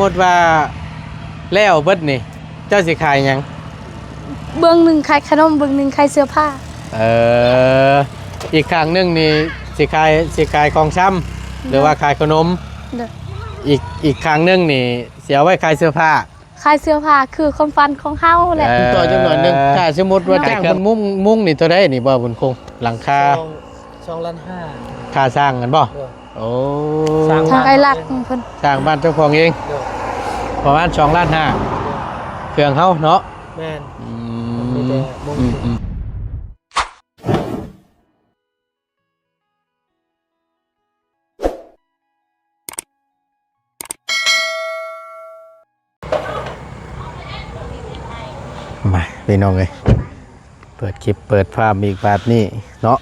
มดว่าแล้วเบิดนี่เจ้าสิขายหยังเบื้องหนึ่งขายขนมเบื้องหนึ่งขายเสื้อผ้าอีกข้างหนึงนี่สิขายของช้ำหรือว่าขายขนมอีกข้างหนึงนี่เสียไว้ขายเสื้อผ้าขายเสื้อผ้าคือความฝันของเฮาแหละต่อจำนวนหนึงถ้าสมมุติว่าจ้างคนมุ้งนี่เท่าใดนี่บ่บุญคงหลังคา2.5 ล้านค่าสร้างกันบ่โอ้ทางไอ้หลักเพิ่นสร้างบ้านเจ้าของเองประมาณ2.5 ล้านเครื่องเฮาเนาะแม่นมีแต่มุ้งมาพี่น้องเลยเปิดคลิปเปิดภาพอีกแบบนี้เนาะ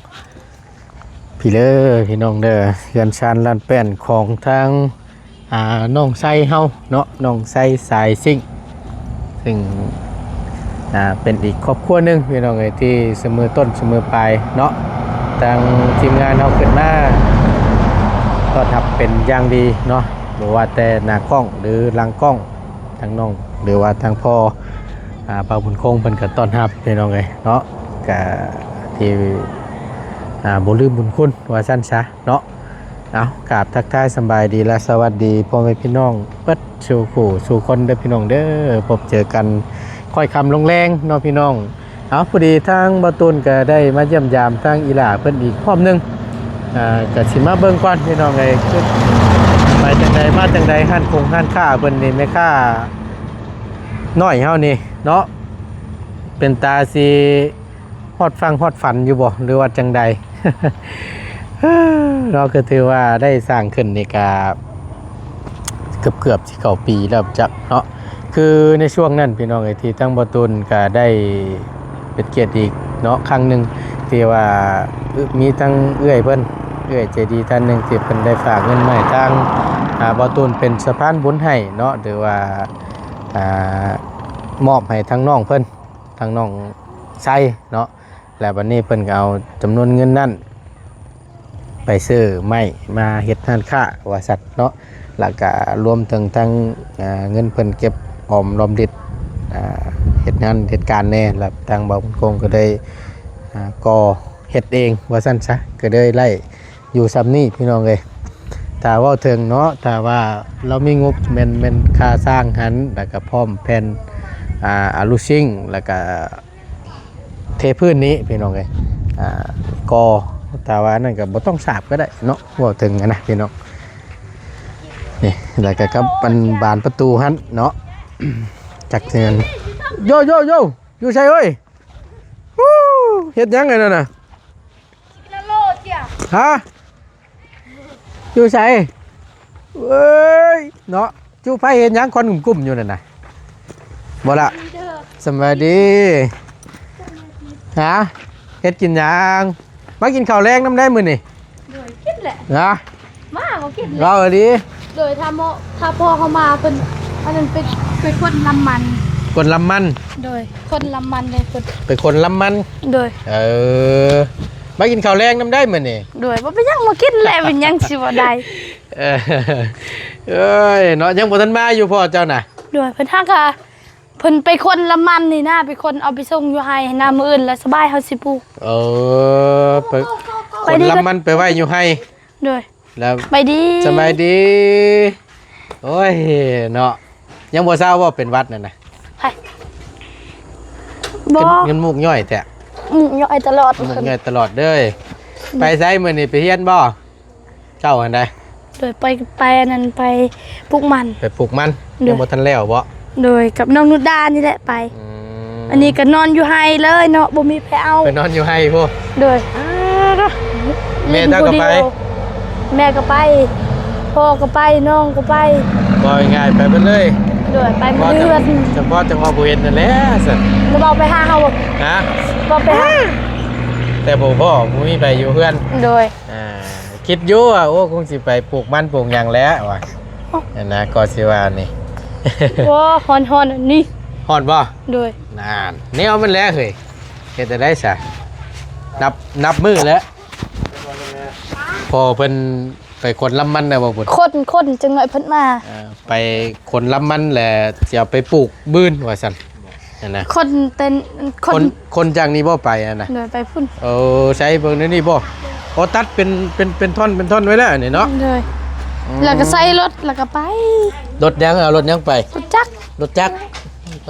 พี่เด้อพี่น้องเด้อเฮือนชานลานแป้นของทางน้องไส้เฮาเนาะน้องไส้สายซิ่งซึ่งเป็นอีกครอบครัวหนึ่งพี่น้องเลยที่เสมอต้นเสมอปลายเนาะทางทีมงานเราขึ้นมาก็ทำเป็นอย่างดีเนาะหรือว่าแต่หน้ากล้องหรือหลังกล้องทางน้องหรือว่าทางพ่อปาบุญคงเพิ่นก็ต้อนรับพี่น้องเลยเนาะก็ที่บ่ลืมบุญคุณว่าซั่นซะเนาะเอากราบทักทายสบายดีและสวัสดีพ่อแม่พี่น้องเปิดสู่ผู้สู่คนเด้อพี่น้องเด้อพบเจอกันค่อยคำลงแรงเนาะพี่น้องเอาพอดีทางบ่ตูนก็ได้มาเยี่ยมยามทางอีหล่าเพิ่นอีกพร้อมนึงก็สิมาเบิ่งก่อนพี่น้องเอ้ยไปจังใดมาจังใดห้านค้าเพิ่นนี่แม่ค้าน้อยเฮานี่เนาะเป็นตาสิฮอดฟังฮอดฝันอยู่บ่หรือว่าจังใด เราก็ถือว่าได้สร้างขึ้นในกาเกือบที่เข้าปีแล้วจักเนาะคือในช่วงนั้นพี่น้องไอ้ที่ทั้งบ่ตูนก็ได้เป็นเกียรติอีกเนาะครั้งนึงที่ว่ามีทั้งเอื้อยเพิ่นเอื้อยใจดีท่านนึงที่เพิ่นได้ฝากเงินมาให้ทางบ่ตูนเป็นสะพานบุญให้เนาะหรือว่ามอบให้ทั้งน้องเพิ่นทั้งน้องไส้เนาะแล้ววันนี้เพิ่นก็เอาจำนวนเงินนั้นไปซื้อไม้มาเฮ็ดร้านค้าว่าสัตว์เนาะแล้วก็รวมถึงทั้งเงินเพิ่นเก็บออมรอมริดเฮ็ดงานเหตุการณ์แน่แล้วทางบ่าวคงก็ได้ก่อเฮ็ดเองว่าซั่นซะก็ได้ไล่อยู่ซ้ำนี้พี่น้องเอ้ยถ้าว่าถึงเนาะถ้าว่าเรามีงบแม่นค่าสร้างหันแล้วก็พร้อมแผ่นอาลูซิ่งแล้วก็เทพื้นนี้พี่น้องเอ้ยก่อแต่ว่านั่นก็บ่ต้องสาบก็ได้เนาะว่าถึงนะพี่น้องนี่แล้วก็กับบานประตูหันเนาะ จักเงินโยอยู่ใช่เอ้ยเฮ็ดยังไงนั่นน่ะฮะอยู่ใช่เอ้ยเนาะจูไผเฮ็ดยังคนกลุ่มๆอยู่นั่นน่ะบ่ล่ะสวัสดีฮะเฮ็ดกินยังมากินข้าวแรงน้ำได้มื้อนี่โดยคิดแหละนะมาบ่คิดแหละเราดีโดยถ้าพ่อเขามาเพิ่นอันนั้นเป็นคนลำมันคนลำมันโดยคนลำมันเลยเพิ่นเป็นคนลำมันโดยมากินข้าวแรงน้ำได้มื้อนี่โดยบ่เป็นหยังบ่คิดแหละเป็นหยังสิบ่ได้เอ้ยเนาะยังบ่ทันมาอยู่พ่อเจ้าน่ะโดยเพิ่นฮักอะเพิ่นไปคนละมันนี่นะไปคนเอาไปส่งอยู่ให้น้ามื้ออื่นแล้วสบายเฮาสิปลูกไปคนละมันไปไว้อยู่ให้โดยแล้วไปดีสบายดีโอ้ยเนาะยังบ่ทราบว่าเป็นวัดนั่นน่ะไผบ่เงินมุกย่อยแท้ย่อยตลอดมุกย่อยตลอดเด้อไปไสมื้อนี้ไปเฮียนบ่เจ้าอันใดโดยไปนั่นไปปลูกมันไปปลูกมันยังบ่ทันแล้วบ่โดยกับน้องนุชดานี่แหละไปอันนี้ก็นอนอยู่ไห้เลยเนาะบ่มีไปเอาไปนอนอยู่ไห้พวกโดยแม่ก็ไปแม่ก็ไปพ่อก็ไปน้องก็ไปบ่ง่ายไปเบิดเลยโดยไปเดือนเฉพาะจังหวัดบ่เห็นนั่นแหละซั่นแล้วบ่ไปหาเฮาบ่ฮะบ่ไปหาแต่พ่อบ่มีไปอยู่เฮือนโดยคิดอยู่ว่าโอ้คงสิไปปลูกมันปลูกหยังแล้วว่านั่นนะก็สิว่านี่โอ้ฮอนๆนี่ฮอนบ่โดยนานแนวมันแล้วเฮ้ยเฮ็ดได้ซะนับมื้อแล้วพอเพิ่น ไปคนลำมันนะบ่บุญ คนจังหน่อยเพิ่นมา ไปคนลำมันแหละจะเอาไปปลูกบื้นว่าซั่นนั่นนะ คนเต้นคนจากนี้บ่ไปอ่ะนะ เดินไปพุ่น ใช้เบิ่งนี่บ่ตัดเป็นท่อนไว้แล้วนี่เนาะ เลยแล้วก็ใส่รถแล้วก็ไป รถยังไป รถจักร รถจักร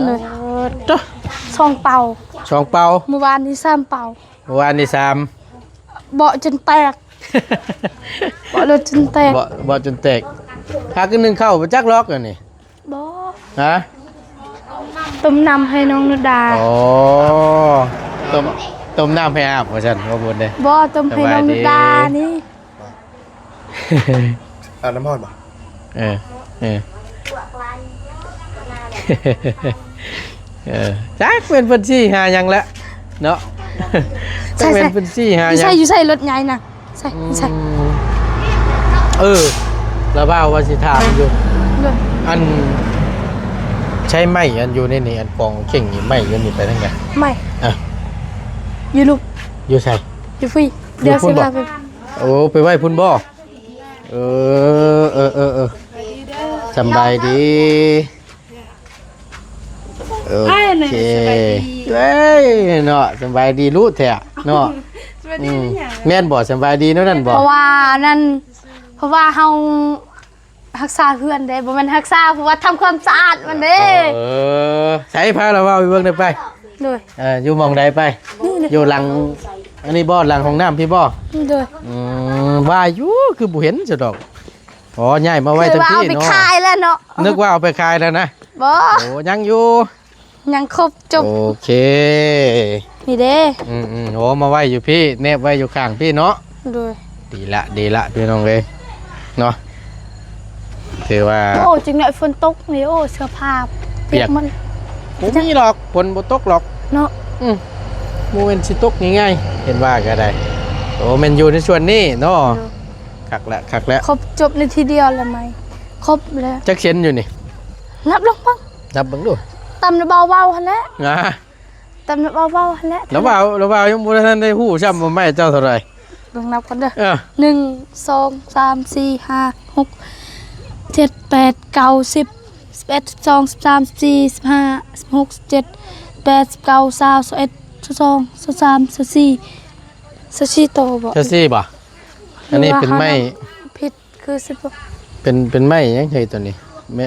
เลยช่องเป่า ช่องเป่า เมื่อวานนี้3เป่า เมื่อวานนี่3 เบาะจนแตกเบาะรถจนแตก บ่จนแตกหาขึ้นนึงเข้าบ่จักล็อกอันนี่ บ่ ฮะ ต้มน้ำให้น้องนุดา ต้มน้ำให้อาบว่าซั่นบ่บุญเด้ บ่ต้มให้น้องนุดานี่ อาบน้ำร้อนบ่ เออจักเป็นเพิ่นสิหาหยังแล้วเนาะจักเป็นเพิ่นสิหาหยัง อยู่ใส่รถใหญ่น่ะใส่ แล้วบ่าวว่าสิถามอยู่ เลย อันใช้ไม้อันอยู่ในนี่อันกองเข่งนี่ไม้อยู่นี่ไปทางไหน ไม่ อ่ะ อยู่ลูก อยู่ใส่ อยู่ฟรีเดี๋ยวสิพาไป โอ้ไปไหว้พุ่นบ่สำบายดีโอเคเว้ยเนาะสำบายดีรู้แท้เนาะแม่นบ่สำบายดีเนาะนั่นบ่ เพราะว่าเฮารักษาเพื่อนได้บ่แม่นรักษาเพราะว่าทำความสะอาดมันเด้ ใช้พาเราว่าไปเบิ่งได้ไป เลย อยู่หม่องใดไปอยู่หลังอันนี้บ่หลังห้องน้ำพี่บ่ เลย ว่าอยู่คือบ่เห็นซะดอกอ๋อย้ายมาไว้ คื ทั้ อง ว่า ที่ เอาไป เนาะ ขายแล้วเนาะ นึกว่าเอาไปขายแล้วนะ บ่ โอ้ยังอยู่ ยังครบจบ โอเค นี่เด้ โอ้มาไว้อยู่พี่แนบไว้อยู่ข้างพี่เนาะ เลย ดีละพี่น้องเลยเนาะถือว่า โอ้จริงหน่อยฝนตกนี่โอ้เสื้อผ้าเปียกมัน บ่มีหรอกฝนบ่ตกหรอก เนาะ บ่แม่นสิตกง่ายๆเห็นว่าก็ได้โอ้แม่นอยู่ในส่วนนี้เนาะคักแล้ว ครบจบในทีเดียวแล้วไหมครบแล้ว จักเซ็นอยู่นี่ นับลงบ้าง นับเบิ่งดู ตำเบาๆหั่นแหละ นะ ตำเบาๆหั่นแหละ แล้วว่ายังบ่ทันได้ฮู้ซ้ำว่าแม่เจ้าเท่าไหร่ ลองนับกันเด้อ เออ 1 2 3 4 5 6 7 8 9 10 11 12 13 14 15 16 17 18 19 20 21 22 23 24โตบ่ จะซี่บ่อันนี้เป็นไม้ ผิดคือ10บ่ เป็นไม้ยังไงตัวนี้แม่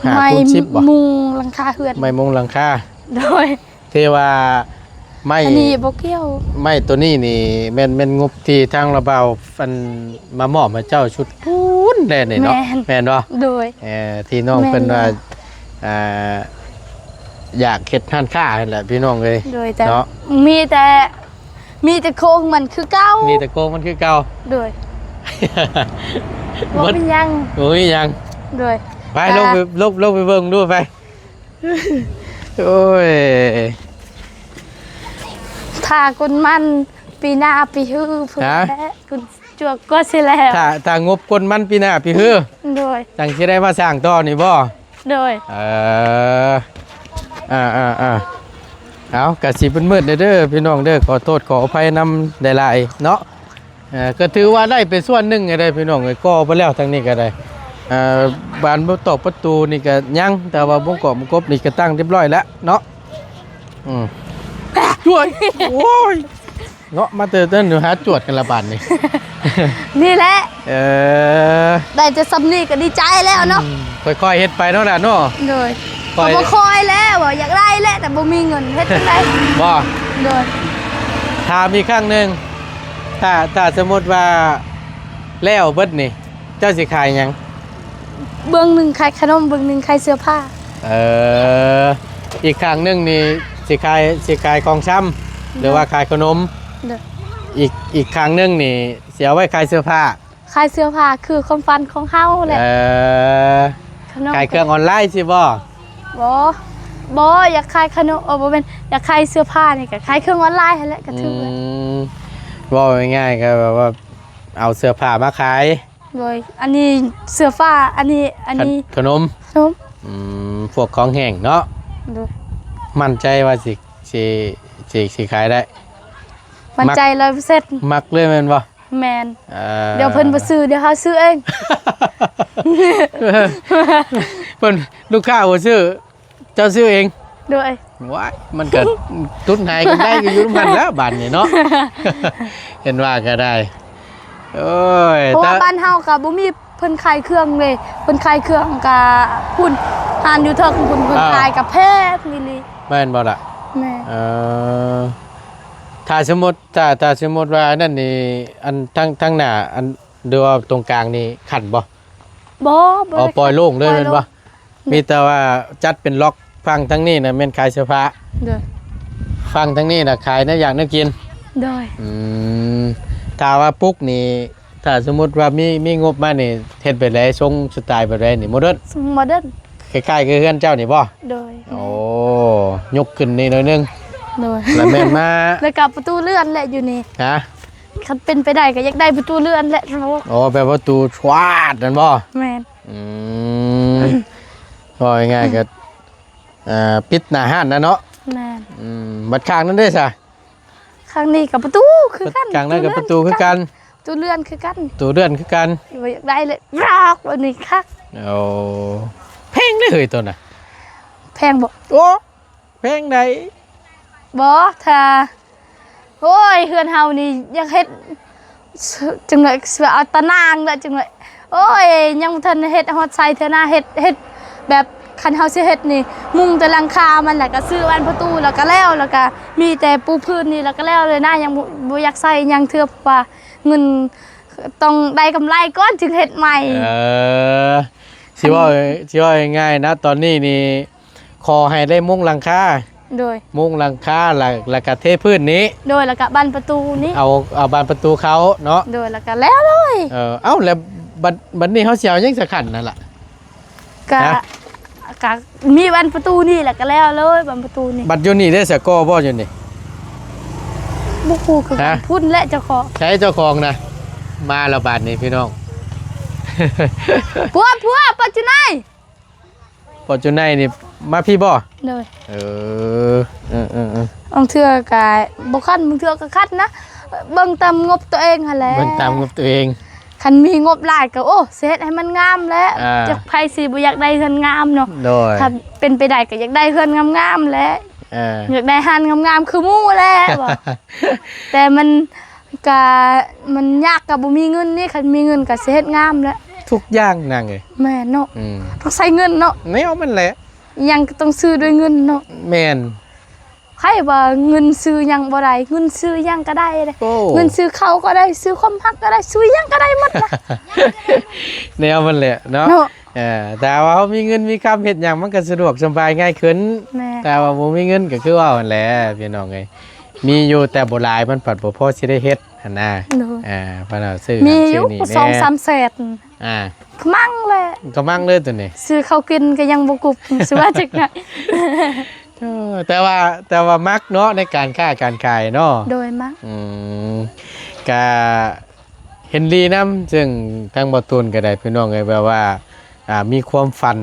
หา ไม้ คูณ10บ่ มุงหลังคาเฮือน ไม้มงหลังคา โดย เทว่าไม้ อันนี้บ่เกี่ยว ไม้ตัวนี้นี่แม่นงบที่ทางระเบาฟันมามอบให้เจ้าชุดปูนแน่นี่เนาะแม่นบ่ โดย ที่น้อง แม่น เพิ่นว่าอยากเฮ็ดร้านค้านั่นแหละพี่น้องเอ้ย โดยแต่ เนาะ มีแต่โครงมันคือเก่า มีแต่โกงมันคือเก่า โดยบ่เป็นหยัง โอ้ยยัง โดย ไปลงไปลงไปเบิ่งดูไปโอ้ย ถ้าคุณมันปีหน้าปีฮื้อพุ่นแหละคุณจวกก็สิแล้ว ถ้างบคนมันปีหน้าปีฮื้อ โดย จังสิได้มาสร้างต่อนี่บ่ โดย เอากะสิเป็นมืดเด้อพี่น้องเด้อขอโทษขออภัยนำหลายๆเนาะก็ถือว่าได้ไปส่วนหนึ่งก็ได้พี่น้องก็ไปแล้วทางนี้ก็ได้บานตอกประตูนี่ก็ยังแต่ว่าบงกบกบนี่ก็ตั้งเรียบร้อยแล้วเนาะจวดโอ้ยเนาะมาเต้นหนูหาจวดกันละบาดนี่ นี่แหละ ได้ จะสำนีก็ดีใจแล้วเนาะ ค่อยๆเฮ็ดไปเนาะล่ะเนาะ โดย ค่อย บ่คอยแล้วว่าอยากได้แหละแต่บ่มีเงินเฮ็ดจังได๋ บ่ โดย ถามอีกครั้งหนึงถ้าสมมติว่าแล้วเบิดนี่เจ้าสิขายหยัง เบื้องหนึงขายขนมเบื้องหนึงขายเสื้อผ้า อีกครั้งหนึงนี่สิขายของช้ำหรือว่าขายขนม โดย อีกครั้งหนึงนี่เสียไว้ขายเสื้อผ้า ขายเสื้อผ้าคือความฝันของเฮาแหละขนม ขายเครื่องออนไลน์สิบ่ บ่อยากขายขนมบ่แม่นอยากขายเสื้อผ้านี่ก็ขายเครื่องออนไลน์หั่นแหละก็ถือว่า ว่าง่ายๆก็แบบว่าเอาเสื้อผ้ามาขาย โดยอันนี้เสื้อผ้าอันนี้ ขนม ขนม พวกของแห้งเนาะ โดย มั่นใจว่าสิขายได้ มั่นใจ100% มักเลยแม่นบ่ โ แมนเดี๋ยวเพิ่นบ่ซื้อเดี๋ยวเฮาซื้อเอง เพิ่นลูกค้าบ่ซื้อเจ้าซื้อเอง ด้วย ว้ายมันก็ตุ้นหายกันได้ก็อยู่นำกันแล้วบ้านนี่เนาะ เห็นว่าก็ได้โอ้ย เพราะว่าบ้านเฮาก็บ่มีเพิ่นขายเครื่องเลยเพิ่นขายเครื่องก็พุ่นหานอยู่เทิงพุ่นเพิ่นขายกับแพงนี่ แม่นบ่ล่ะ แม่ ถ้าสมมติว่านั่นนี่อันทั้งหน้าอันเดือว่าตรงกลางนี่ขันบ่ บ่ เอาปล่อยโล่งเลยแม่นบ่มีแต่ว่าจัดเป็นล็อกฟังทั้งนี้น่ะแม่นขายเสื้อผ้า เด้อ ฟังทั้งนี้น่ะขายน้ำอย่างน้ำกิน เด้อ ถ้าว่าปุ๊กนี่ถ้าสมมุติว่ามีงบมานี่เฮ็ดไปได้ทรงสไตล์แบบใดนี่โมเดิร์น โมเดิร์น คล้ายๆคือเฮือนเจ้านี่บ่ เด้อ โอ้ยกขึ้นนี่หน่อยนึง เด้อ แล้วแม่นมา แล้วก็ประตูเลื่อนแหละอยู่นี่ ฮะ คันเป็นไปได้ก็อยากได้ประตูเลื่อนแหละ โอ้แบบประตูชวาดนั่นบ่ แม่น ก็ง่ายๆก็ปิดหน้าห้านนะเนาะ แม่น บัดข้างนั้นได้ซะ ข้างนี้กับประตูคือกัน ข้างนั้นกับประตูคือกัน ประตูเลื่อนคือกัน ตัวเดือนคือกัน อยากได้เลยรอกแบบนี้คัก โอ้เพลงได้เลยตัวน่ะ แพงบ่ โอ้เพลงไหน บ่ถ้าโอ้ยเฮือนเฮานี่อยากเฮ็ดจังได๋สิเอาตะนางละจังได๋โอ้ยยังบ่ทันเฮ็ดฮอดใส่เทื่อหน้าเฮ็ดแบบคันเฮาสิเฮ็ดนี่มุงแต่หลังคามันแล้วก็ซื้ออันประตูแล้วก็แล้วก็มีแต่ปูพื้นนี่แล้วก็แล้วเลยนะยังบ่อยากใส่ยังเทื่อเพราะว่าเงินต้องได้กำไรก่อนจึงเฮ็ดใหม่ สิว่าง่ายๆนะตอนนี้นี่ขอให้ได้มุ้งหลังคา โดย มุ้งหลังคาแล้วก็เทพื้นนี้ โดยแล้วก็บานประตูนี้ เอาบานประตูเขาเนาะ โดยแล้วก็แล้วเลย เอ้าแล้วบัดนี้เขาเสียวยังสะขันนั่นล่ะ ก็ ฮะ ก็มีบานประตูนี่แหละก็แล้วเลยบานประตูนี่ บัดอยู่นี่ได้สะกอบ่อยู่นี่ บุคูคือ ฮะ พุ่นและเจ้าของ ใช้เจ้าของนะมาและบาดนี้พี่น้อง พัวปัจจุบัน ปอจุนในนี่มาพี่บ่ โดย เออ บางเทื่อก็บ่คันบางเทื่อก็คันนะเบิ่งตามงบตัวเองหั่นแหละ เบิ่งตามกับตัวเอง คันมีงบหลายก็โอ้สิเฮ็ดให้มันงามแหล้ว จักไผสิบ่อยากได้เฮือนงามเนาะ โดย ถ้าเป็นไปได้ก็อยากได้เฮือนงามๆแหละ เออ อยากได้หันงามๆคือหมู่แหละบ่ แต่มันก็มันยากกับบ่มีเงินนี่คันมีเงินก็สิเฮ็ดงามแหล้ว ทุกอย่างนั่งเลย แม่เนาะต้องใช้เงินเนาะ แนวมันแหละ อิหยังก็ต้องซื้อด้วยเงินเนาะ แม่น ใครว่าเงินซื้อหยังบ่ได้เงินซื้อหยังก็ได้เลย โอ้ เงินซื้อข้าวก็ได้ซื้อความรักก็ได้ซื้อหยังก็ได้หมดนะ แนวมันแหละเนาะ เนาะ แต่ว่าเขามีเงินมีคำเฮ็ดหยังมันก็สะดวกสบายง่ายขึ้น แม่ แต่ว่าบ่มีเงินก็คือว่ามันแหละพี่น้องเอ้ยมีอยู่แต่บ่หลายมันปัดบ่พอสิได้เฮ็ดหั่นน่ะ เนาะ เพราะเราซื้อ มี นั่น อ ซื้ ยู่ นี่ 2-3 แสน อ่า มั่งแหละ ก็มั่งเลยตัวนี้ ซื้อข้าวกินก็ยังบ่กุบสิว่าจักไหน แต่ว่ามักเนาะในการค้าการขายเนาะ โดยมัก ก็เห็นดีนำซึ่งทางบ่ตูนก็ได้พี่น้องเอ้ยแบบว่ามีความฝัน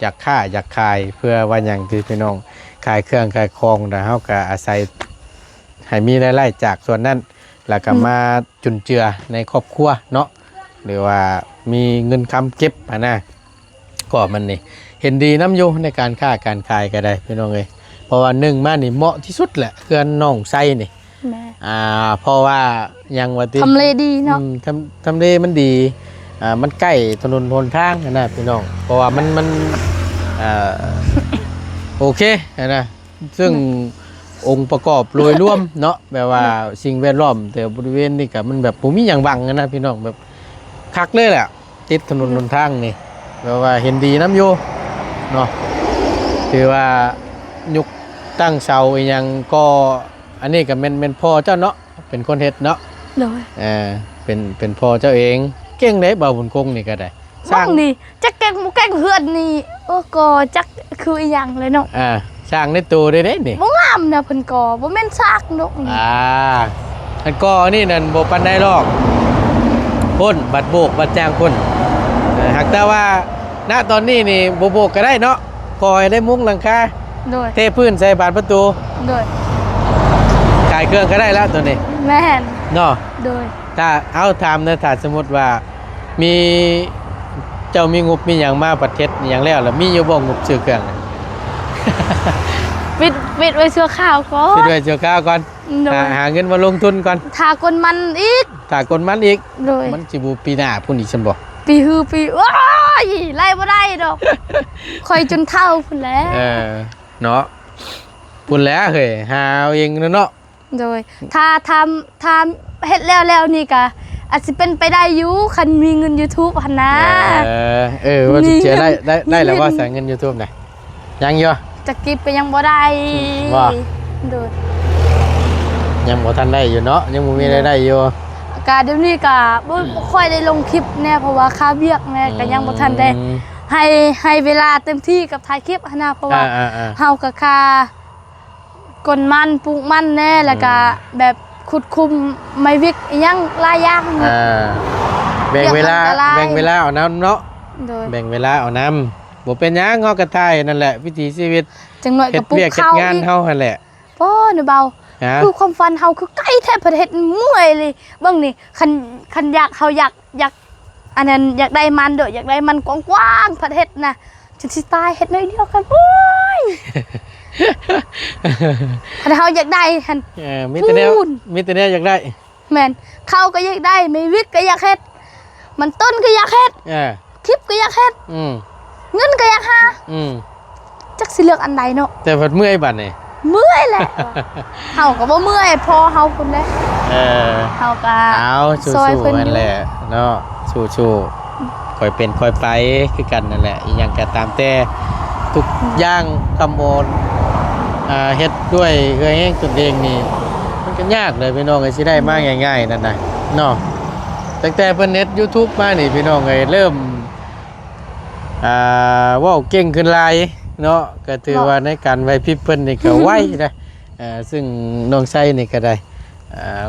อยากค้าอยากขายเพื่อว่าหยังที่พี่น้องขายเครื่องขายของแล้วเฮาก็อาศัยให้มีรายได้จากส่วนนั้นแล้วก็มาจุนเจือในครอบครัวเนาะหรือว่ามีเงินคำเก็บนะก็มันนี่เห็นดีน้ำอยู่ในการค้าการขายก็ได้พี่น้องเอ้ยเพราะว่าหนึ่งมานี่เหมาะที่สุดแหละเพื่อนน้องไส้นี่ แม่ เพราะว่ายังว่าติ ทำเลดีเนาะ ทำเลมันดีมันใกล้ถนนหนทางนะพี่น้องเพราะว่ามันโอเคนะซึ่งองค์ประกอบโดยรวมเนาะแบบว่าสิ่งแวดล้อมแต่บริเวณนี่ก็มันแบบบ่มีหยังบังนะพี่น้องแบบคักเลยแหละติดถนนหนทางนี่แบบว่าเห็นดีน้ำอยู่เนาะคือว่ายุคตั้งเสาอีหยังก็อันนี้ก็เป็นพ่อเจ้าเนาะเป็นคนเฮ็ดเนาะ โดย เป็นพ่อเจ้าเองเก่งได้บ่าวบุญคงนี่ก็ได้ส บ้า ร้าง งนี่จักแกงบ่แกงเฮือนนี่ก็จักคืออีหยังเลยเนาะ สร้างในตัวได้เด้นี่ บ่งามนะเพิ่นก็บ่แม่นซากเนาะ อันก็นี่นั่นบ่ปานใดหรอกพ่นบัดโบกบัดจ้างพ่นหากแต่ว่าณตอนนี้นี่บ่โบกก็ได้เนาะขอให้ได้มุ้งหลังคา โดย เทพื้นใส่บานประตู โดย ขายเครื่องก็ได้แล้วตัวนี้ แม่น เนาะ โดย ถ้าเอาถามนะถ้าสมมุติว่ามีเจ้ามีงบมีหยังมาประเทศอหยังแล้วมีอยู่บ่งบซื้อเครื่องน่ะ ปิดไว้ชั่วข้าวก่อ สิ น ด้วยเจ้าข้าวก่อน โดย หาเงินมาลงทุนก่อน ทากนมันอีก ถ้ากนมันอีก โดย มันสิบ่ปีหน้าพุ่นอีกซั่นบ่ ปีฮือปีว้ายไล่บ่ได้ดอกคอยจนเท่าพุ่นแหล้ว เนาะพุ่นแล้วเฮ้ยหาเอาเองเนาะ โดยถ้าทำเฮ็ดแล้วนี่ก็อาจสิเป็นไปได้อยู่คันมีเงิน YouTube หั่นนะ ว่าสิเจอได้ มีเงิน แล้วว่าใส่เงิน YouTube น่ะยังอยู่ จะกิบก็ยังบ่ได้ ว่า โดย ยังบ่ทันได้อยู่เนาะยังบ่มีรายได้อยู่ กาเดี๋ยวนี้ก็บ่ค่อยได้ลงคลิปแน่เพราะว่าค่าเวียกแน่ก็ยังบ่ทันได้ให้เวลาเต็มที่กับถ่ายคลิปหั้นนะเพราะว่าเฮาก็ค่ากนมันปลูกมันแน่แล้วก็แบบขุดคุมไม่วิกอิหยังหลายอย่าง แบ่งเวลาเอาน้ำเนาะ โดย แบ่งเวลาเอาน้ำบ่เป็นหยังเฮาก็ทายนั่นแหละวิถีชีวิต จังหน่อย เฮ็ ก็ ด ปลูก เวียกเฮ็ด ข้าว งาน อีก เฮาหั่นแหละ โอ้หนูเบา ฮะ คือความฝันเฮาคือใกล้แท้ประเทศเมื่อยเลยเบิ่งนี่คันอยากเฮาอยากอันนั้นอยากได้มันเด้ออยากได้มันกว้างๆประเทศน่ะจะสิตายเฮ็ดน้อยเดียวกันโอ้ย คันเฮาอยากได้หั่น มีแต่แนว พูน มีแต่แนวอยากได้ แม่นเข้าก็อยากได้ไม่วิกก็อยากเฮ็ดมันต้นก็อยากเฮ็ด เออ คลิปก็อยากเฮ็ด อืม เงินก็อยากหา อืม จักสิเลือกอันใดเนาะ แต่เพิ่นเมื่อยบัดนี่ เมื่อยแหละ เฮาก็บ่เมื่อยพอเฮาพุ่นเด้ เออ เฮาก็ เอาสู้ ซอย ๆ เพิ่น นั่น อยู่ แหละเนาะสู้ๆค่อยเป็นค่อยไปคือกันนั่นแหละอีหยังก็ตามแต่ทุกอย่างคำโอนเฮ็ดด้วยเอื้อแห้งตนเองนี่มันก็ยากเลยพี่น้องไอ้สิได้มาง่ายๆนั่นน่ะเนาะตั้งแต่เพิ่นเฮ็ด YouTube มานี่พี่น้องเอ้ยเริ่มเว้าเก่งขึ้นหลายเนาะก็ถือว่าในการไหวพริบเพิ่นนี่ก็ไวนะซึ่งน้องไส้นี่ก็ได้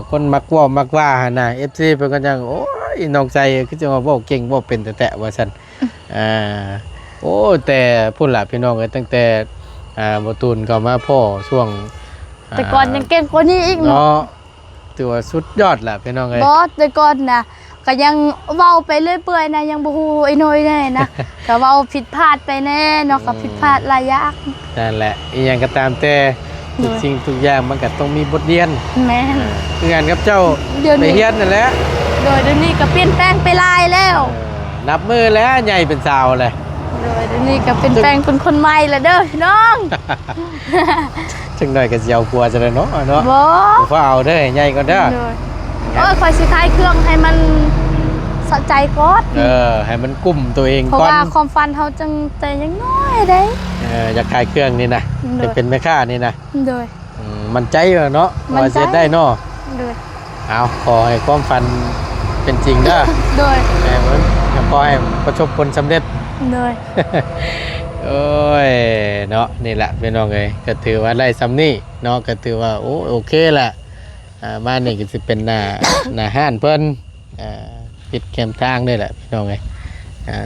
คนมักเว้ามักว่าหั่นน่ะ FC เพิ่นก็จังโอ้ยน้องไส้คือจังว่าเว้าเก่งเว้าเป็นแต่ว่าซั่นโอ้แต่พุ่นล่ะพี่น้องเอ้ยตั้งแต่บ่ตูนก็มาพ่อช่วง แต่ก่อนยังเก่งกว่านี้อีกเนาะ เนาะถือว่าสุดยอดล่ะพี่น้องเอ้ย บ่แต่ก่อนน่ะก็ยังเว้าไปเรื่อยเปื่อยนะยังบ่ฮู้ไอ้น้อยแน่นะ ก็เว้าผิดพลาดไปแน่เนาะก็ผิดพลาดหลายอย่าง นั่นแหละอีหยังก็ตามแต่ โด ทุก ย สิ่งทุกอย่างมันก็ต้องมีบทเรียน แม่น คืองานกับเจ้า เดี๋ยว ไป นี้ เฮียนนั่นแหละ โดยเดี๋ยวนี้ก็เปลี่ยนแปลงไปหลายแล้ว นับมือแล้วใหญ่เป็นสาวเลย โดยเดี๋ยวนี้ก็เป็นแปลงเป็นคนใหม่แล้วเด้อพี่น้อง จังหน่อยก็สิเจียวกลัวจะเลยเนาะเนาะ บ่ บ่เอาเด้อใหญ่ก่อนเด้อ โดยคอยสิคลายเครื่องให้มันสะใจก่อน ให้มันกุ้มตัวเอง เพราะ ก่อน ว่าความฝันเฮาจังแต่ยังน้อยเด้ อยากขายเครื่องนี่นะ โดย จะเป็นแม่ค้านี่นะ โดย มันใจเนาะ มั่น ว่า ใจ เสียได้เนาะ โดย เอาขอให้ความฝันเป็นจริงเด้อ โดย ขอให้ประสบผลสำเร็จ โดย โอ้ยเนาะนี่แหละพี่น้องเอ้ยก็ถือว่าได้ซ้ำนี่เนาะก็ถือว่าโอเคแหละบ้านนี่ก็จะเป็นหน้า หน้าห้านเพิ่นปิดแคมทางด้วยแหละพี่น้องเอ้ย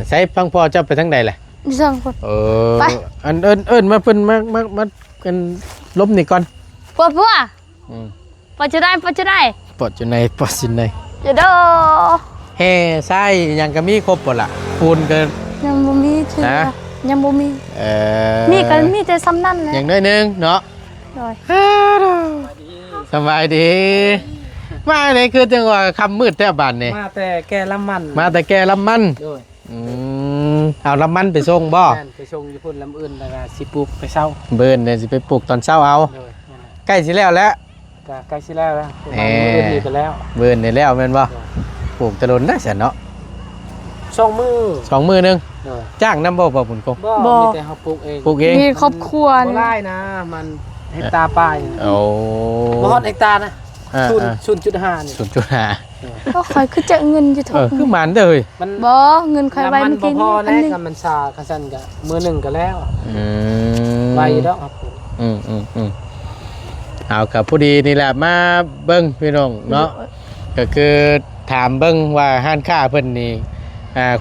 ใช้ฟังพอเจ้าไปทางใดแหละ มีสองคน ไป อันเอิ้นมาเพิ่นมากันล้มนี่ก่อน ปัว อืม ปัวจะได้ ปอดอยู่ในปอดอยู่ใน อย่าเด้อ เฮ้ใช่ยังก็มีครบหมดล่ะปูนก็ ยังบ่มีถือ นะ ยังบ่มี มีก็มีแต่ซ้ำนั่นแหละ อย่างน้อยหนึงเนาะ โดย สบายดีมาเลยคือจังหวะคำมืดแทบบ้านนี่ มาแต่แกลำมัน มาแต่แกลำมัน โดย เอาลำมันไปส่งบ่ แม่นไปชงอยู่พุ่นลำอื่นแล้วก็สิปลูกไปเช้า เบิร์นเนี่ยสิไปปลูกตอนเช้าเอา โดยนั่นแหละ ใกล้สิแล้วแหล้ว ก็ใกล้สิแล้วนะประ เอ่ มาณมื้ออื่นนี่ก็แล้ว เบิร์นเนี่ยแล้วแม่นบ่ปลูกตะลนได้เสียเนาะ ช่องมือ 2 มื้อหนึง โดย จ้างน้ำบ่บ่บุญคง บ่มีแต่เฮาปลูกเอง ปลูกเอง มีครอบครัว บ่ นี่ ไล่นะ มันเฮกตาร์ป้ายนี่ โอ้ บ่ฮอดเฮกตาร์นะ อ่า 0.5นี่ 0.5 ก็คอยคือจะเงินอยู่ทุก คือหมันเด้อเฮ้ย มัน บ่เงินคอยไว้ มั เมื่อกี้ พอ นี่อัน แน่ หนึง กับมันชาคันซั่นก็มื้อหนึงก็แล้ว อืม ไว้ดอกครับผม เอากับผู้ดีนี่แหละมาเบิ้งพี่น้องเนาะก็คือถามเบิ้งว่าห้านค้าเพิ่นนี่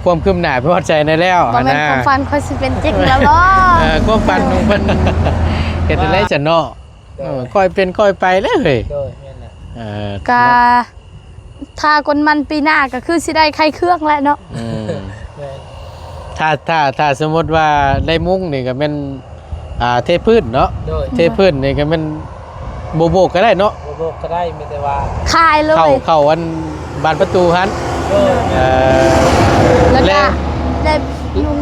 ความคืบหน้าเพิ่นพอใจได้แล้ว บ่แม่นความฝันคอยสิเป็นจริงแล้วบ่ ความฝันของเพิ่น เฮ็ดได้จังเนาะค่อยเป็นค่อยไปเลยเฮ้ย โดยแม่นน่ะ กะ ถ้าคนมันปีหน้าก็คือสิได้ไข่เครื่องแล้วเนาะ แม่น ถ้าสมมติว่าได้มุ้งนี่ก็เป็นเทพื้นเนาะ โดย เทพื้นนี่ก็เป็นโบกก็ได้เนาะ โบกก็ได้มีแต่ว่า คายเลย เข้าอันบานประตูหัน โดย แล้ว แล้ ก็ ว ได้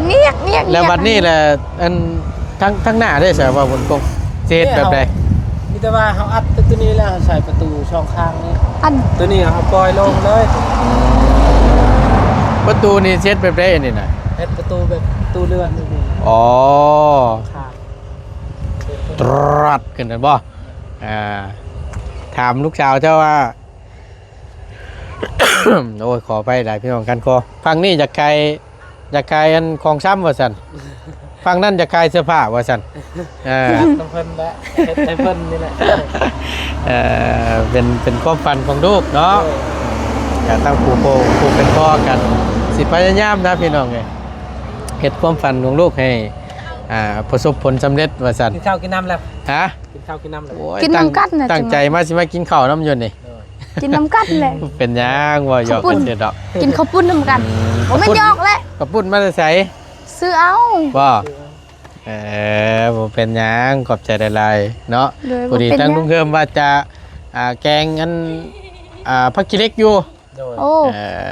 เงียกเงียก แล้ววันนี้แหละอันทั้งหน้าได้ใช่ว่าบนกงเศษแบบใด มีแต่ว่าเขาอัดตัวนี้แล้วใส่ประตูช่องข้างนี่ อัน ตัวนี้เขาปล่อยลงเลย ประตูนี่เศษแบบใดอันนี้น่ะ เฮ็ดประตูแบบประตูเลื่อนนี่ อ๋อ ข้าง ตรัดขึ้นนั่นบ่ถามลูกสาวเจ้าว่า โอ้ยขอไปได้พี่น้องกันก็ฟังนี่อยากไกลอันของซ้ำว่าซั่นฟังนั่นอยากไกลเสื้อผ้าว่าซั่น ต้องเพิ่นและเฮ็ดให้เพิ่นนี่แหละ เป็นความฝันของลูกเนาะการตั้งผู้เป็นพ่อกันสิพยายามนะพี่น้องไงเฮ็ดความฝันของลูกให้ประสบผลสำเร็จว่าซั่น กินข้าวกินน้ำแล้ว ฮะ กินข้าวกินน้ำแล้ว โอ้ย กินน้ำกัดน่ะ ตั้งใจมาสิมากินข้าวน้ำยนต์นี่ กินน้ำกัดเลย เป็นหยังว่าหยอก ข้าวปุ้ กัน น เด็ดดอก กินข้าวปุ้นน้ำกันผมไม่ยอกแล้ว กระปุ้นมาใส่ ซื้อเอา บ่บ่เป็นหยังขอบใจหลายๆเนาะ เลย พอดี บ่เป็นหยัง ทั้งลุงเพิ่มว่าจะแกงอันผักขี้เหล็กอยู่ โดย โอ้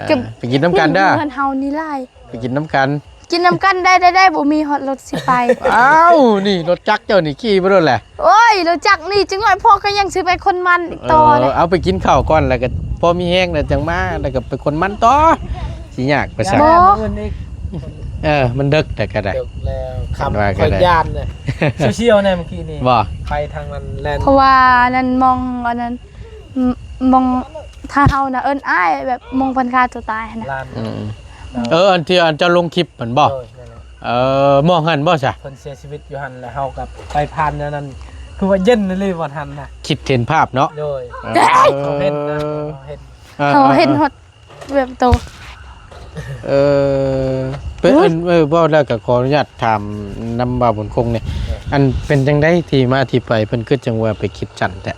เก็บ ไปกินน้ำกันเด้อ เพื่อนเฮานี่ไล่ ไปกินน้ำกัน กินน้ำกันได้บ่มีฮอตรถสิไป อ้าวนี่รถจักรเจ้านี่ขี่บ่ได้แหละ โอ้ยเราจักนี่จังหน่อยพ่อก็ยังซื้อไปคนมันอีกต่อเลย เอาไปกินข้าวก่อนแล้วก็พอมีแห้งแล้วจังมาแล้วก็ไปคนมันต่อสิยากไปซะ ย่ามาอื่นอีก มันดึกแต่ก็ได้ เดี๋ยวแล้ว เห็นว่า คำ ก็ คอย ได้ ยานเลยเชี่ยวๆเนี่ยเมื่อกี้นี่ บ่ ไปทางมันแลน เพราะว่านั้นมองอันนั้นมองถ้าเฮาน่ะเอิ้นอ้ายแบบมองเพันคาตัวตายนะ ลาน อันที่อันจะลงคลิปเหมือนบ่ โดยนั่นแหละ มองหันบ่ซะ คนเสียชีวิตอยู่หันแล้วเฮากับไปพันนั้นคือว่าเย็นเลยวันหันน่ะ คิดเห็นภาพเนาะ โดย เอ เขาเห็นนะเขาเห็น เขาเห็นฮอตแบบโต เป็นบ่แล้วก็ขออนุญาตถามนำบ่าวบนคงเนี่ยอันเป็นจังได๋ที่มาที่ไปเพิ่นคือจังว่าไปคิดจันแต่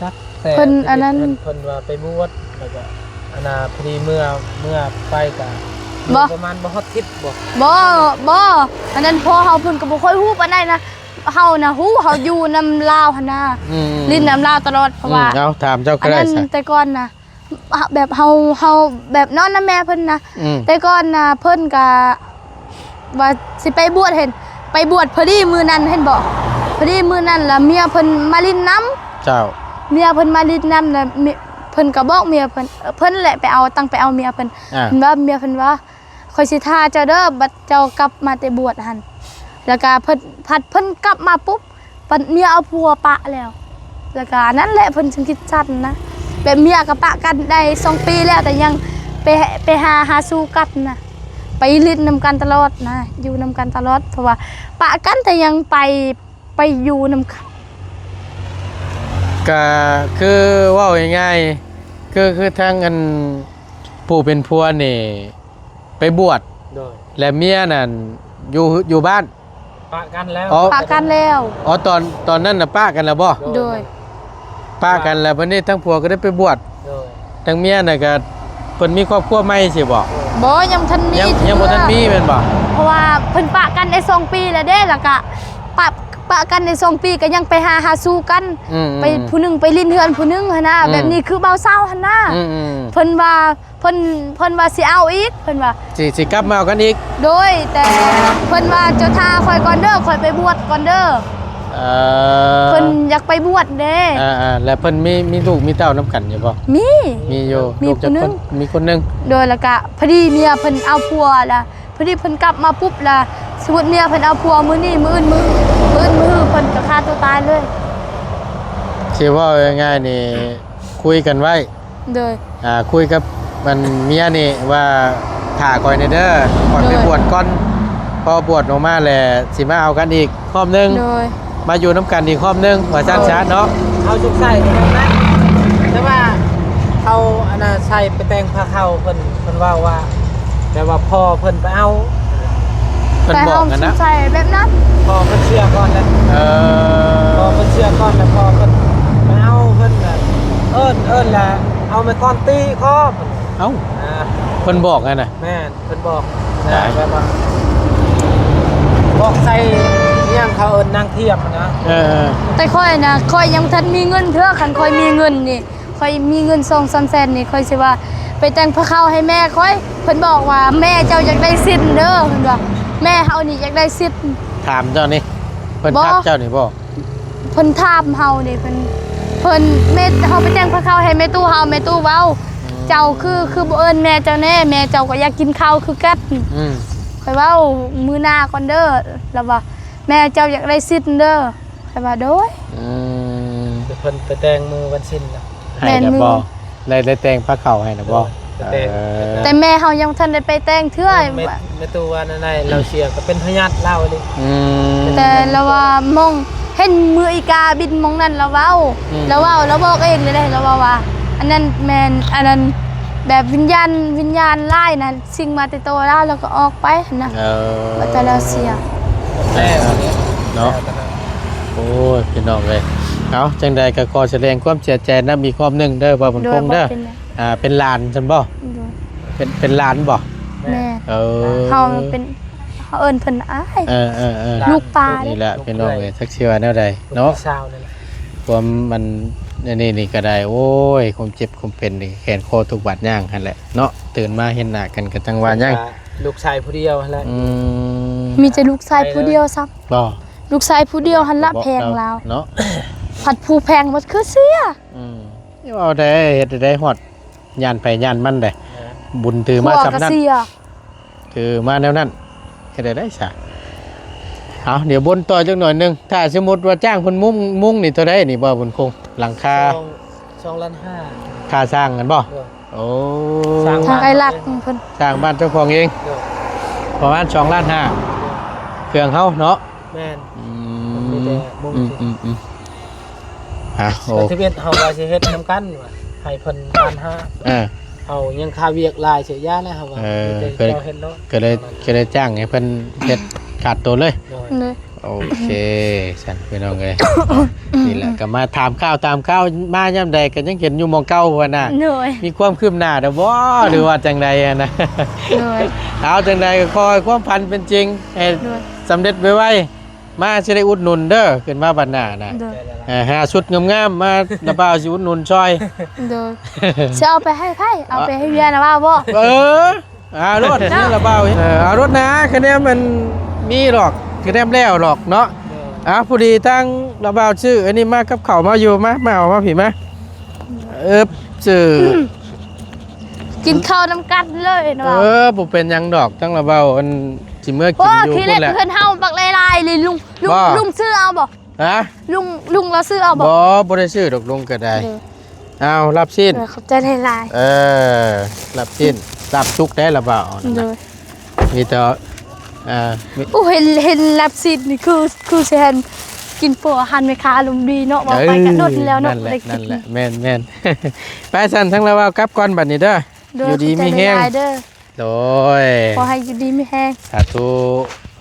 จักแต่ เพิ่นอันนั้น เพิ่นว่าไปบวชแล้วก็อันน่ะพอดีเมื่อไปก็ประมาณบ่ฮอดทิศบ่ บ่อันนั้นพ่อเฮาเพิ่นก็บ่ค่อยฮู้ปานใดนะเฮาน่ะฮู้เฮาอยู่นำลาวหั่นน่ะลิ้นนำลาวตลอดเพราะว่า เอาถามเจ้าก็ อัน ได้ นั้น ซะ แต่ก่อนน่ะแบบเฮาแบบนอนนำแม่เพิ่นนะ อืม แต่ก่อนน่ะเพิ่นก็ว่าสิไปบวชเห็นไปบวชพอดีมื้อนั้นเห็นบ่พอดีมื้อนั้นล่ะเมียเพิ่นมาลิ้นน้ำ เจ้า เมียเพิ่นมาลิ้นน้ำน่ะเพิ่นก็บอกเมียเพิ่นแหละไปเอาตั้งไปเอาเมียเพิ่น อ่า เพิ่นว่าเมียเพิ่นว่าคอยสิท่าเจ้าเด้อบัดเจ้ากลับมาแต่บวชหั่นแล้วก็เพิ่นกลับมาปุ๊บปัดเมียเอาผัวปะแล้ว แล้วก็นั่นแหละเพิ่นจึงคิดสั้นนะแบบเมียกับปะกันได้2 ปีแล้วแต่ยังไปหาสู้กันนะไปลิ้นนำกันตลอดนะอยู่นำกันตลอดเพราะว่าปะกันแต่ยังไปอยู่นำกัน ก็คือเว้าง่ายๆคือทางอันผู้เป็นผัวนี่ไปบวช โดย และเมียนั่นอยู่บ้าน ปะกันแล้ว ปะกันแล้ว อ๋อตอนนั้นน่ะป้ากันแล้วบ่ โดย ป้ากันแล้ววันนี้ทั้งผัวก็ได้ไปบวช โดย ทั้งเมียน่ะก็เพิ่นมีครอบครัวใหม่สิบ่ บ่ยังทันมี ยังบ่ทันมีแม่นบ่ เพราะว่าเพิ่นปะกันได้2 ปีแล้วเด้แล้วก็ปะกันได้2 ปีก็ยังไปหาสู้กัน อืม ไปผู้หนึงไปลิ้นเฮือนผู้หนึงหั่นน่ะแบบนี้คือเบาเศร้าหั่นน่ะ อืม เพิ่นว่าเพิ่นว่าสิเอาอีกเพิ่นว่า สิกลับมาเอากันอีก โดยแต่เพิ่นว่าเจ้าท่าคอยก่อนเด้อคอยไปบวชก่อนเด้อ เพิ่นอยากไปบวชเด้ แล้วเพิ่นมีลูกมีเต้านำกันอยู่บ่ มี มีอยู่ มี ลูกจัก คนหนึ่ คน ง มีคนหนึง โดยแล้วก็พอดีเมียเพิ่นเอาผัวล่ะพอดีเพิ่นกลับมาปุ๊บล่ะสมมุติเมียเพิ่นเอาผัวมื้อนี้มื้ออื่นมื้อเพิ่นก็ฆ่าตัวตายเลย สิว่าง่ายๆนี่คุยกันไว้ โดย คุยกับมันเมียนี่ว่าถ่าก่อยในเด้อก่อนไป โดย บวชก่อนพอบวชออกมาแหละสิมาเอากันอีกรอบนึง โดย มาอยู่น้ำกันอีกรอบนึงว่าซั่นซะเนาะ เอาจุกใส่กันนะแต่ว่าเขาอันน่ะใส่ไปแต่งผ้าเข้าเพิ่นว่าแต่ว่าพ่อเพิ่นไปเอา เพิ่น แต่ บอ เฮาก กันนะ ใส่แบบนั้น พ่อเพิ่นเชื่อก่อนแล้ว พอเพิ่นเชื่อก่อนแล้วพอเพิ่นมาเอาเพิ่นน่ะเอิ้นแหละเอาไม้ก้อนตีคอ เพิ่น เอ้า อ่า เพิ่นบอกไงน่ะ แม่นเพิ่นบอก ได้ นะแบบว่าบอกใส่เรื่องเขาเอิ้นนางเทียมนะ เออ แต่ค่อยนะค่อยยังทันมีเงินเถื่อคันค่อยมีเงินนี่ค่อยมีเงิน2-3 แสนนี่ค่อยสิว่าไปแต่งพระเข้าให้แม่ค่อยเพิ่นบอกว่าแม่เจ้าอยากได้สิทธิ์เด้อเพิ่นว่าแม่เฮานี่อยากได้สิทธิ์ ถามเจ้านี่เพิ่น บ่ ทักเจ้านี่บ่ เพิ่นถามเฮานี่เพิ่นแม่เฮาไปแต่งพระเข้าให้แม่ตู้เฮาแม่ตู้เว้าเจ้าคือบ่เอิ้นแม่เจ้าแน่แม่เจ้าก็อยากกินข้าวคือกัน อืม ข่อยเว้ามื้อหน้าก่อนเด้อแล้วว่าแม่เจ้าอยากได้สิทธิ์เด้อข่อยว่าโดย อืม เพิ่นไปแต่งมือวันสิ้นนะ ให้นะบ่ได้แต่งพระเข่าให้นะบ่ ไปแต่ง แต่แม่เฮายังทันได้ไปแต่งเทื่อ แม่ตัวว่านั่นน่ะเราเสียก็เป็นพญาติเล่าเลย อืม แต่เราว่ามองเห็นมืออีกาบินมองนั่นเราเว้า อืม เราเว้าเราบอกเองเลยได้เราว่าอันนั้นแม่นอันนั้นแบบวิญญาณไล่นะสิ่งมาแต่โตแล้วเราก็ออกไปนะ เออ ว่าแต่เราเสีย แม่เนี่ย เนาะโอ้ยพี่น้องเลยเอาจังใดก็ขอแสดงความเสียใจนำอีกความหนึงเด้อบ่าบุญคงเด้อ เป็นไง เป็นหลานซั่นบ่ โดย เป็นหลานบ่ แม่ เออ เฮาเป็นเฮาเอิ้นเพิ่นอ้าย เออ ลูกปลา นี่แหละพี่น้องเอ้ยทักเชื่อแนวใด เนาะ เนาะ สาวนี่แหละ ความมันนี่ก็ได้โอ้ยความเจ็บความเป็นนี่แขนคอทุกบาดย่างหั่นแหละเนาะตื่นมาเห็นหน้ากันก็จังว่าย่าง ลูกชายผู้เดียวนั่นแหละ อืม มีแต่ลูกชายผู้เดียวซ้ำ บ่ ลูกชายผู้เดียวหันละแพงแล้ว เนาะ ผัดผู้แพงมันคือเสีย นี่เอาได้เฮ็ดได้ฮอดย่านไปย่านมันได้บุญถือมา หัว สำ ก็ นั้น เสีย คือมาแนวนั้นเฮ็ดได้ซะเอาเดี๋ยวบนต่อจักหน่อยหนึงถ้าสมมุติว่าจ้างเพิ่นมุ้งนี่เท่าใดนี่บ่บุญคงหลังคา 2.5 ล้าน ค่าสร้างกันบ่ เด้อ โอ้ สร้าง ทางไอ้หลักเพิ่น สร้างบ้านเจ้าของเอง เด้อ ประมาณ2.5 ล้านเครื่องเฮาเนาะ แม่น อื มีแต่มุ้ง มฮะโอ้ ทะเบียนเฮาว่าสิเฮ็ดนํกันว่าให้เพิ่น1,500,000 เออ เฮายังค่าเวียกหลายเสียยาแล้วครับว่า เออ มีแต่เจ้าเฮ็ดเนาะ ก็เลยจ้างให้เพิ่นเฮ็ดขาดตัวเลย โดย เลย โอเคฉันพี่น้องเอ้ยนี่แหละก็มาถามข้าวตามข้าวมายามใดก็ยังเห็นอยู่หมองเก่าว่าน่ะ เหนื่อย มีความคืบหน้าเด้อบ่หรือว่าจังใดอะนะ เหนื่อย เอาจังใดก็คอยความพันเป็นจริงให้ เหนื่อย สำเร็จไวๆมาสิได้อุดหนุนเด้อขึ้นมาบัดหน้าน่ะ เหนื่อย หาชุดงามๆมาระบ่าวสิอุดหนุนช่อย เหนื่อยจะเอาไปให้ไผเอาไปให้เวียนะว่าบ่ เออเอารถนี่ระบ่าวเอารถนะคะแนนมันมีหรอกคะแนนแล้วหรอกเนาะพอดีตั้งระบ่าวชื่ออันนี้มากับเขาวมาอยู่มาเอามาผีมาชื่อ กินข้าวน้ำกันเลยนะว่า บ่เป็นหยังดอกตั้งระบ่าวอันสิเมื่อกิ โอ้ นอยู่ ขี้ พุ่ เล็ นแหละ เพิ่นเฮาบักลายๆเลยลุง บ่ ลุงซื้อเอาบ่ ฮะ ลุงเราซื้อเอาบ่ บ่ได้ชื่อดอกลงก็ได้เอารับชิ้น ขอบใจหลาย รับชิ้นรับชุกได้ระบ่าว ๆเลย มีแต่มี โอ้เห็นลับซิดนี่คือสิเห็นกินปัวหันแม่ค้าอารมณ์ดีเนาะว่าไปกันโดดแล้วเนาะ นั่นแหละแม่น ไปสั่นทั้งระบ่าวกลับก่อนบัดนี้เด้ออยู่ดีมีแฮง เด้อ โดย ขอให้อยู่ดีมีแฮง สาธุ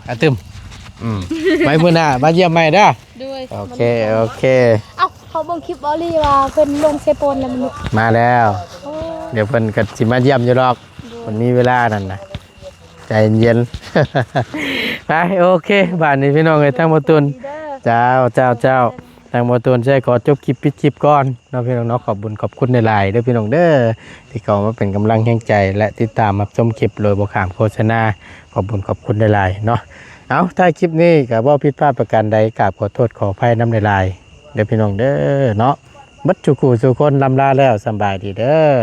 อาตึมไว้มื้อหน้ามาเยี่ยมใหม่เด้อ ด้วย โอเค เอ้าเขาเบิ่งคลิปออลี่ว่าเพิ่นลงเซโปนแล้วมัน มาแล้ว โอ้ เดี๋ยวเพิ่นก็สิมาเยี่ยมอยู่หรอกมันมีเวลานั่นน่ะใจเย็นๆ ไปโอเคบ้านนี้พี่น้องเอ้ยทั้งหมดตุน เด้อ เจ้าทางหมดตุนใช่ขอจบคลิปปิดคลิปก่อนเนาะพี่น้องเนาะขอบคุณในไลน์เด้อพี่น้องเด้อที่เข้ามาเป็นกำลังแห่งใจและติดตามรับชมคลิปโดยบ่ข้ามโฆษณาขอบคุณในไลน์เนาะเอาถ้าคลิปนี้ก็บ่ผิดพลาดประการใดกราบขอโทษขออภัยนำในไลน์เด้อพี่น้องเด้อเนาะบัดจุกูสู่คนลำลาแล้วสำบายดีเด้อ